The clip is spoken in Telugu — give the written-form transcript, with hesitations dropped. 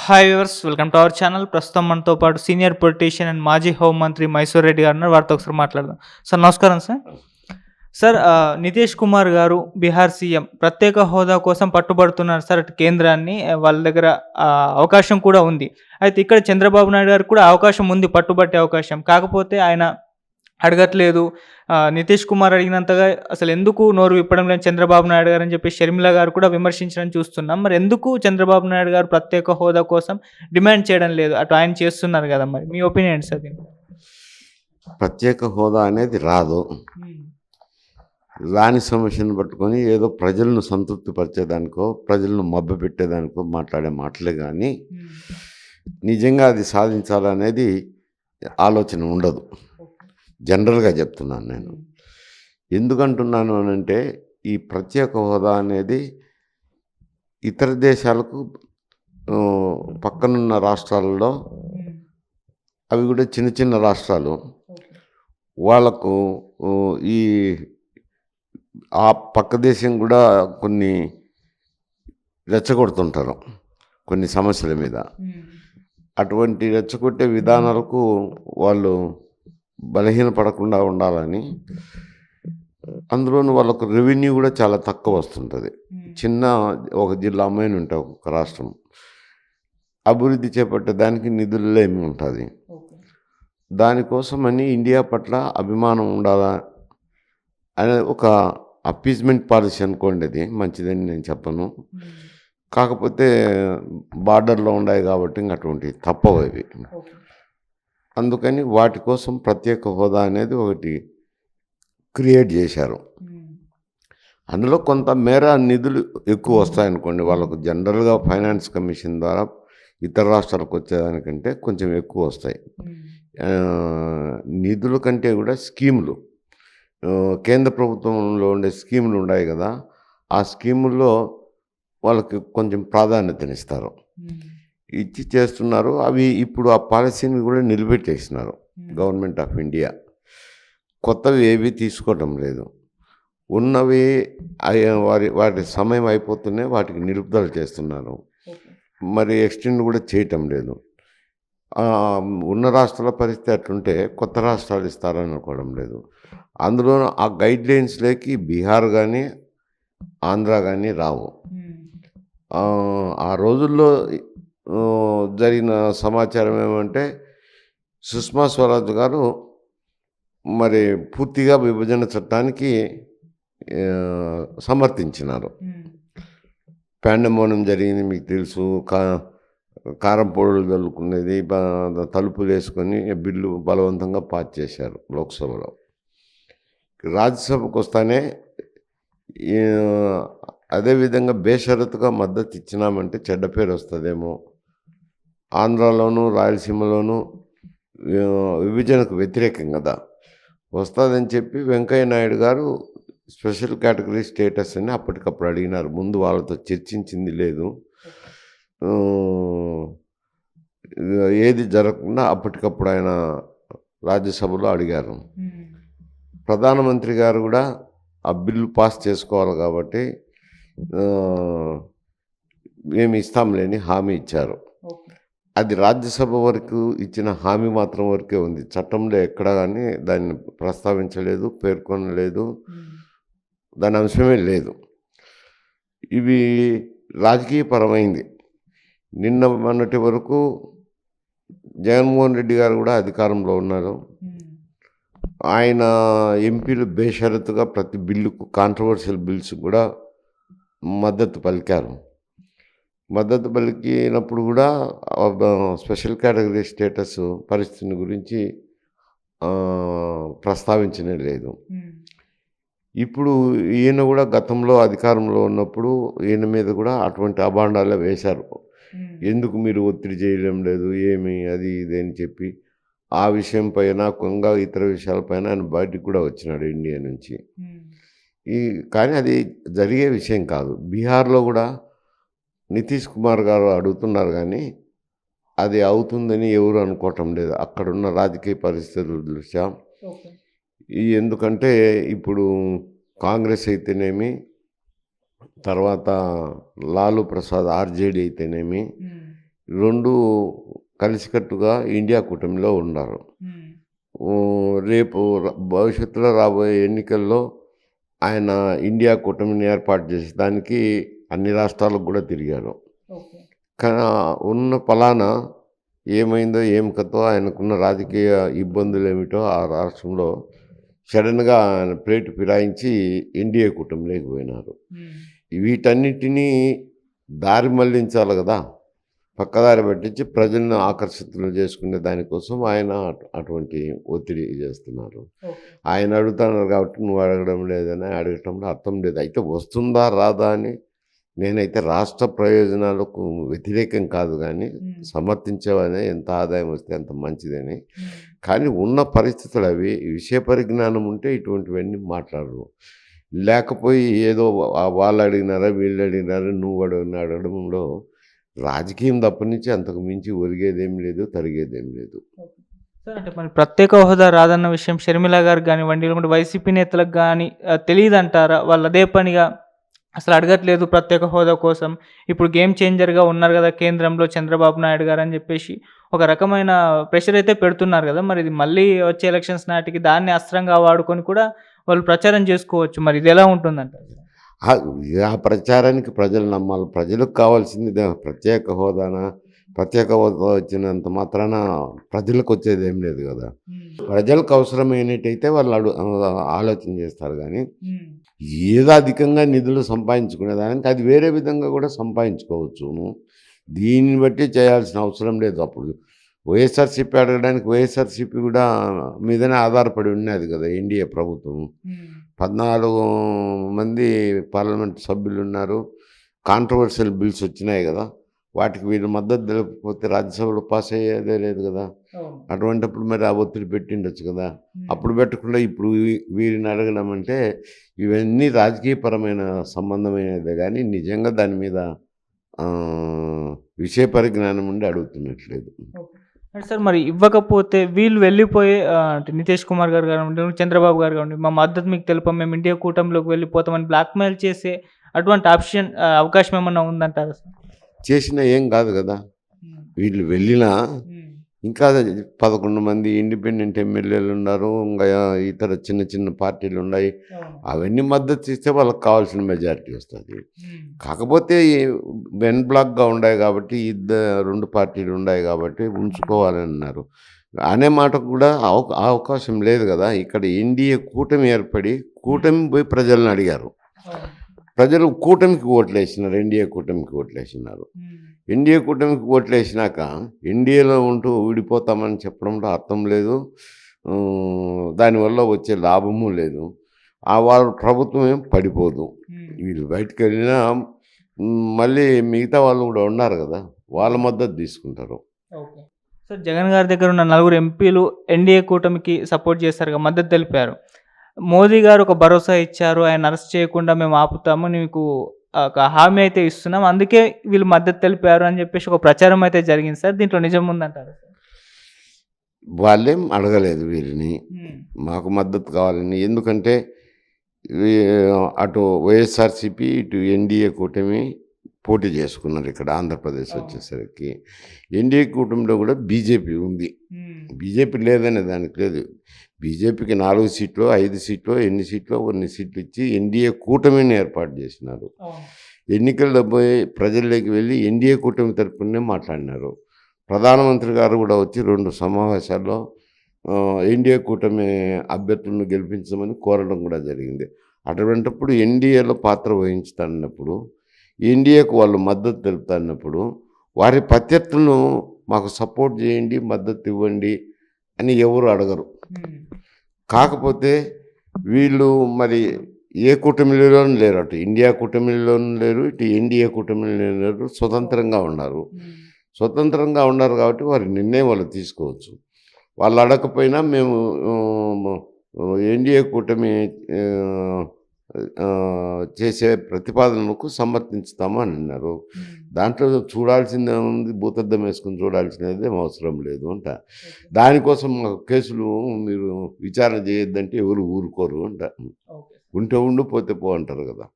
Hi viewers, welcome to our channel. ప్రస్తుతం మనతో పాటు సీనియర్ పొలిటీషియన్ అండ్ మాజీ హోంమంత్రి మైసూర్ రెడ్డి గారు ఉన్నారు. వారితో ఒకసారి మాట్లాడదాం. సార్ నమస్కారం సార్. సార్, నితీష్ కుమార్ గారు బీహార్ సీఎం ప్రత్యేక హోదా కోసం పట్టుబడుతున్నారు సార్. అటు కేంద్రాన్ని వాళ్ళ దగ్గర అవకాశం కూడా ఉంది. అయితే ఇక్కడ చంద్రబాబు నాయుడు గారికి కూడా అవకాశం ఉంది, పట్టుబట్టే అవకాశం. కాకపోతే ఆయన అడగట్లేదు. నితీష్ కుమార్ అడిగినంతగా అసలు ఎందుకు నోరు విప్పడం లేదు చంద్రబాబు నాయుడు గారు అని చెప్పి షర్మిల గారు కూడా విమర్శించడం చూస్తున్నాం. మరి ఎందుకు చంద్రబాబు నాయుడు గారు ప్రత్యేక హోదా కోసం డిమాండ్ చేయడం లేదు? అటు ఆయన చేస్తున్నారు కదా, మరి మీ ఒపీనియన్ ఏంటి సార్ దీనికి? ప్రత్యేక హోదా అనేది రాదు. రాని సమస్యను పట్టుకొని ఏదో ప్రజలను సంతృప్తిపరిచేదానికో ప్రజలను మభ్యపెట్టేదానికో మాట్లాడే మాటలే కానీ నిజంగా అది సాధించాలనేది ఆలోచన ఉండదు. జనరల్గా చెప్తున్నాను నేను. ఎందుకంటున్నాను అనంటే ఈ ప్రత్యేక హోదా అనేది ఇతర దేశాలకు పక్కనున్న రాష్ట్రాలలో, అవి కూడా చిన్న చిన్న రాష్ట్రాలు, వాళ్ళకు ఈ ఆ పక్క దేశం కూడా కొన్ని రెచ్చగొడుతుంటారు కొన్ని సమస్యల మీద. అటువంటి రెచ్చగొట్టే విధానాలకు వాళ్ళు బలహీనపడకుండా ఉండాలని, అందులోనూ వాళ్ళకు రెవెన్యూ కూడా చాలా తక్కువ వస్తుంటుంది. చిన్న ఒక జిల్లా అమ్మాయిని ఉంటాయి ఒక్కొక్క రాష్ట్రం, అభివృద్ధి చేపట్టేదానికి నిధుల్లో ఏమి ఉంటుంది. దానికోసమని ఇండియా పట్ల అభిమానం ఉండాలా అనే ఒక అప్పీజ్మెంట్ పాలసీ అనుకోండి. అది మంచిదని నేను చెప్పను. కాకపోతే బార్డర్లో ఉన్నాయి కాబట్టి ఇంక అటువంటి తప్పవు అవి. అందుకని వాటి కోసం ప్రత్యేక హోదా అనేది ఒకటి క్రియేట్ చేశారు. అందులో కొంత మేర నిధులు ఎక్కువ వస్తాయనుకోండి, వాళ్ళకు జనరల్గా ఫైనాన్స్ కమిషన్ ద్వారా ఇతర రాష్ట్రాలకు వచ్చేదానికంటే కొంచెం ఎక్కువ వస్తాయి. నిధుల కంటే కూడా స్కీములు, కేంద్ర ప్రభుత్వంలో ఉండే స్కీములు ఉన్నాయి కదా, ఆ స్కీముల్లో వాళ్ళకి కొంచెం ప్రాధాన్యతనిస్తారు, ఇచ్చి చేస్తున్నారు. అవి ఇప్పుడు ఆ పాలసీని కూడా నిలబెట్టేసినారు గవర్నమెంట్ ఆఫ్ ఇండియా. కొత్తవి ఏవి తీసుకోవడం లేదు. ఉన్నవి వాటి సమయం అయిపోతూనే వాటికి నిలుపుదల చేస్తున్నారు. మరి ఎక్స్టెండ్ కూడా చేయటం లేదు. ఉన్న రాష్ట్రాల పరిస్థితి అట్లుంటే కొత్త రాష్ట్రాలు ఇస్తారని అనుకోవడం లేదు. అందులో ఆ గైడ్లైన్స్లోకి బీహార్ కానీ ఆంధ్ర కానీ రావు. ఆ రోజుల్లో జరిగిన సమాచారం ఏమంటే సుష్మా స్వరాజ్ గారు మరి పూర్తిగా విభజన చట్టానికి సమర్థించినారు. పాండమోనం జరిగింది మీకు తెలుసు. కారం పొడులు చల్లుకునేది, తలుపులు వేసుకొని బిల్లు బలవంతంగా పాస్ చేశారు లోక్సభలో. రాజ్యసభకు వస్తానే అదేవిధంగా బేషరతుగా మద్దతు ఇచ్చినామంటే చెడ్డ పేరు వస్తుందేమో, ఆంధ్రాలోను రాయలసీమలోను విభజనకు వ్యతిరేకం కదా, వస్తుందని చెప్పి వెంకయ్య నాయుడు గారు స్పెషల్ కేటగిరీ స్టేటస్ అని అప్పటికప్పుడు అడిగినారు. ముందు వాళ్ళతో చర్చించింది లేదు. ఏది జరగకుండా అప్పటికప్పుడు ఆయన రాజ్యసభలో అడిగారు. ప్రధానమంత్రి గారు కూడా ఆ బిల్లు పాస్ చేసుకోవాలి కాబట్టి మేము ఇస్తాంలేని హామీ ఇచ్చారు. అది రాజ్యసభ వరకు ఇచ్చిన హామీ మాత్రం వరకే ఉంది. చట్టంలో ఎక్కడ కానీ దాన్ని ప్రస్తావించలేదు, పేర్కొనలేదు, దాని అంశమే లేదు. ఇవి రాజకీయపరమైంది. నిన్న మొన్నటి వరకు జగన్మోహన్ రెడ్డి గారు కూడా అధికారంలో ఉన్నారు. ఆయన ఎంపీలు బేషరతుగా ప్రతి బిల్లుకు, కాంట్రవర్షియల్ బిల్స్ కూడా మద్దతు పలికారు. మద్దతు పలికినప్పుడు కూడా స్పెషల్ కేటగిరీ స్టేటస్ పరిస్థితిని గురించి ప్రస్తావించనే లేదు. ఇప్పుడు ఈయన కూడా గతంలో అధికారంలో ఉన్నప్పుడు ఈయన మీద కూడా అటువంటి అభాండాలే వేశారు. ఎందుకు మీరు ఒత్తిడి చేయడం లేదు, ఏమి అది ఇది అని చెప్పి ఆ విషయం పైన కొంగా ఇతర విషయాలపైన ఆయన బయటికి కూడా వచ్చినాడు ఇండియా నుంచి. కానీ అది జరిగే విషయం కాదు. బీహార్లో కూడా నితీష్ కుమార్ గారు అడుగుతున్నారు కానీ అది అవుతుందని ఎవరు అనుకోవటం లేదు అక్కడున్న రాజకీయ పరిస్థితుల దృష్ట్యా. ఎందుకంటే ఇప్పుడు కాంగ్రెస్ అయితేనేమి, తర్వాత లాలూ ప్రసాద్ ఆర్జేడీ అయితేనేమి, రెండు కలిసికట్టుగా ఇండియా కూటమిలో ఉన్నారు. రేపు భవిష్యత్తులో రాబోయే ఎన్నికల్లో ఆయన ఇండియా కూటమిని ఏర్పాటు చేసేదానికి అన్ని రాష్ట్రాలకు కూడా తిరిగారు. కానీ ఉన్న పలానా ఏమైందో ఏం కథో ఆయనకున్న రాజకీయ ఇబ్బందులు ఏమిటో ఆ రాష్ట్రంలో సడన్గా ఆయన ప్లేటు ఫిరాయించి ఎన్డీఏ కూటమిలోకి పోయినారు. వీటన్నిటినీ దారి మళ్లించాలి కదా, పక్కదారి పట్టించి ప్రజలను ఆకర్షితులు చేసుకునే దానికోసం ఆయన అటువంటి ఒత్తిడి చేస్తున్నారు. ఆయన అడుగుతున్నారు కాబట్టి నువ్వు అడగడం లేదని అడగటంలో అర్థం లేదు. అయితే వస్తుందా రాదా అని నేనైతే రాష్ట్ర ప్రయోజనాలకు వ్యతిరేకం కాదు, కానీ సమర్థించేవనే ఎంత ఆదాయం వస్తే అంత మంచిదని. కానీ ఉన్న పరిస్థితులు అవి, విషయ పరిజ్ఞానం ఉంటే ఇటువంటివన్నీ మాట్లాడరు. లేకపోయి ఏదో వాళ్ళు అడిగినారా వీళ్ళు అడిగినారా నువ్వు అడగడంలో రాజకీయం తప్ప నుంచి అంతకు మించి ఒరిగేదేం లేదు, తరిగేదేం లేదు. సార్ అంటే మరి ప్రత్యేక హోదా రాదన్న విషయం షర్మిల గారు కానివ్వండి, లేకుంటే వైసీపీ నేతలకు కానీ తెలియదు అంటారా? వాళ్ళు అదే పనిగా అసలు అడగట్లేదు ప్రత్యేక హోదా కోసం. ఇప్పుడు గేమ్ చేంజర్గా ఉన్నారు కదా కేంద్రంలో చంద్రబాబు నాయుడు గారు అని చెప్పేసి ఒక రకమైన ప్రెషర్ అయితే పెడుతున్నారు కదా. మరి ఇది మళ్ళీ వచ్చే ఎలక్షన్స్ నాటికి దాన్ని అస్త్రంగా వాడుకొని కూడా వాళ్ళు ప్రచారం చేసుకోవచ్చు. మరి ఇది ఎలా ఉంటుందంటారు? ఆ ప్రచారానికి ప్రజలు నమ్మాలి. ప్రజలకు కావాల్సింది ప్రత్యేక హోదానా, ప్రత్యేక హోదా వచ్చినంత మాత్రాన ప్రజలకు వచ్చేది ఏం లేదు కదా. ప్రజలకు అవసరమైనట్టయితే వాళ్ళు ఆలోచన చేస్తారు. కానీ ఏదో అధికంగా నిధులు సంపాదించుకునేదానికి అది వేరే విధంగా కూడా సంపాదించుకోవచ్చు. దీన్ని బట్టి చేయాల్సిన అవసరం లేదు. అప్పుడు వైఎస్ఆర్సీపీ అడగడానికి వైఎస్ఆర్సీపీ కూడా మీదనే ఆధారపడి ఉన్నది కదా ఎన్డీఏ ప్రభుత్వం. 14 మంది పార్లమెంట్ సభ్యులు ఉన్నారు. కాంట్రవర్షియల్ బిల్స్ వచ్చినాయి కదా, వాటికి వీళ్ళు మద్దతు తెలియకపోతే రాజ్యసభలో పాస్ అయ్యేదే లేదు కదా. అటువంటిప్పుడు మరి ఆ ఒత్తిడి పెట్టిండొచ్చు కదా. అప్పుడు పెట్టకుండా ఇప్పుడు వీరిని అడగడం అంటే ఇవన్నీ రాజకీయపరమైన సంబంధమైనదే, కానీ నిజంగా దాని మీద విషయ పరిజ్ఞానం ఉండి అడుగుతున్నట్లేదు. సార్ మరి ఇవ్వకపోతే వీళ్ళు వెళ్ళిపోయే అంటే నితీష్ కుమార్ గారు కానివ్వండి, చంద్రబాబు గారు కానివ్వండి, మా మద్దతు మీకు తెలుపం, మేము ఇండియా కూటమిలోకి వెళ్ళిపోతామని బ్లాక్మెయిల్ చేసే అటువంటి అవకాశం ఏమన్నా ఉందంటారా సార్? చేసినా ఏం కాదు కదా. వీళ్ళు వెళ్ళినా ఇంకా 11 మంది ఇండిపెండెంట్ ఎమ్మెల్యేలు ఉన్నారు, ఇంకా ఇతర చిన్న చిన్న పార్టీలు ఉన్నాయి. అవన్నీ మద్దతు ఇస్తే వాళ్ళకి కావాల్సిన మెజారిటీ వస్తుంది. కాకపోతే వెన్ బ్లాక్గా ఉన్నాయి కాబట్టి 2 పార్టీలు ఉన్నాయి కాబట్టి ఉంచుకోవాలని అన్నారు. అనే మాటకు కూడా అవకాశం లేదు కదా. ఇక్కడ ఎన్డీఏ కూటమి ఏర్పడి కూటమి పోయి ప్రజలను అడిగారు. ప్రజలు కూటమికి ఓట్లు వేసినారు, ఎన్డీఏ కూటమికి ఓట్లు వేసినారు. ఎన్డీఏ కూటమికి ఓట్లు వేసినాక ఎన్డీఏలో ఉంటూ విడిపోతామని చెప్పడంలో అర్థం లేదు, దానివల్ల వచ్చే లాభము లేదు. వాళ్ళ ప్రభుత్వం ఏం పడిపోదు. వీళ్ళు బయటకు వెళ్ళినా మళ్ళీ మిగతా వాళ్ళు కూడా ఉన్నారు కదా, వాళ్ళ మద్దతు తీసుకుంటారు. సార్ జగన్ గారి దగ్గర ఉన్న 4 ఎంపీలు ఎన్డీఏ కూటమికి సపోర్ట్ చేస్తారు, మద్దతు తెలిపారు. మోదీ గారు ఒక భరోసా ఇచ్చారు, ఆయన అరెస్ట్ చేయకుండా మేము ఆపుతాము, నీకు ఒక హామీ అయితే ఇస్తున్నాం, అందుకే వీళ్ళు మద్దతు తెలిపారు అని చెప్పేసి ఒక ప్రచారం అయితే జరిగింది సార్. దీంట్లో నిజం ఉందంటారు? వాళ్ళేం అడగలేదు వీరిని మాకు మద్దతు కావాలని. ఎందుకంటే అటు వైఎస్ఆర్సీపీ ఇటు ఎన్డీఏ కూటమి పోటీ చేసుకున్నారు. ఇక్కడ ఆంధ్రప్రదేశ్ వచ్చేసరికి ఎన్డీఏ కూటమిలో కూడా బీజేపీ ఉంది. బీజేపీ లేదనే దానికి లేదు. బీజేపీకి 4 సీట్లు 5 సీట్లు ఎన్ని సీట్లు కొన్ని సీట్లు ఇచ్చి ఎన్డీఏ కూటమిని ఏర్పాటు చేసినారు. ఎన్నికల్లో పోయి ప్రజల్లోకి వెళ్ళి ఎన్డీఏ కూటమి తరపునే మాట్లాడినారు. ప్రధానమంత్రి గారు కూడా వచ్చి 2 సమావేశాల్లో ఎన్డీఏ కూటమి అభ్యర్థులను గెలిపించమని కోరడం కూడా జరిగింది. అటువంటిప్పుడు ఎన్డీఏలో పాత్ర వహించుతున్నప్పుడు ఎన్డీఏకు వాళ్ళు మద్దతు తెలుపుతున్నప్పుడు వారి ప్రత్యర్థులను మాకు సపోర్ట్ చేయండి, మద్దతు ఇవ్వండి అని ఎవరు అడగరు. కాకపోతే వీళ్ళు మరి ఏ కూటమిలోనూ లేరు, అటు ఇండియా కూటమిలోనూ లేరు, ఇటు ఎన్డీఏ కూటమిలో లేరు, స్వతంత్రంగా ఉన్నారు. స్వతంత్రంగా ఉన్నారు కాబట్టి వారి నిర్ణయం వాళ్ళు తీసుకోవచ్చు. వాళ్ళు అడగకపోయినా మేము ఎన్డీఏ కూటమి చేసే ప్రతిపాదనలకు సమర్థించుతాము అని అన్నారు. దాంట్లో చూడాల్సిందే ఉంది, భూతద్దం వేసుకుని చూడాల్సినది అవసరం లేదు అంట. దానికోసం కేసులు మీరు విచారణ చేయొద్దంటే ఎవరు ఊరుకోరు అంట. ఉంటే ఉండు పోతే పో అంటారు కదా.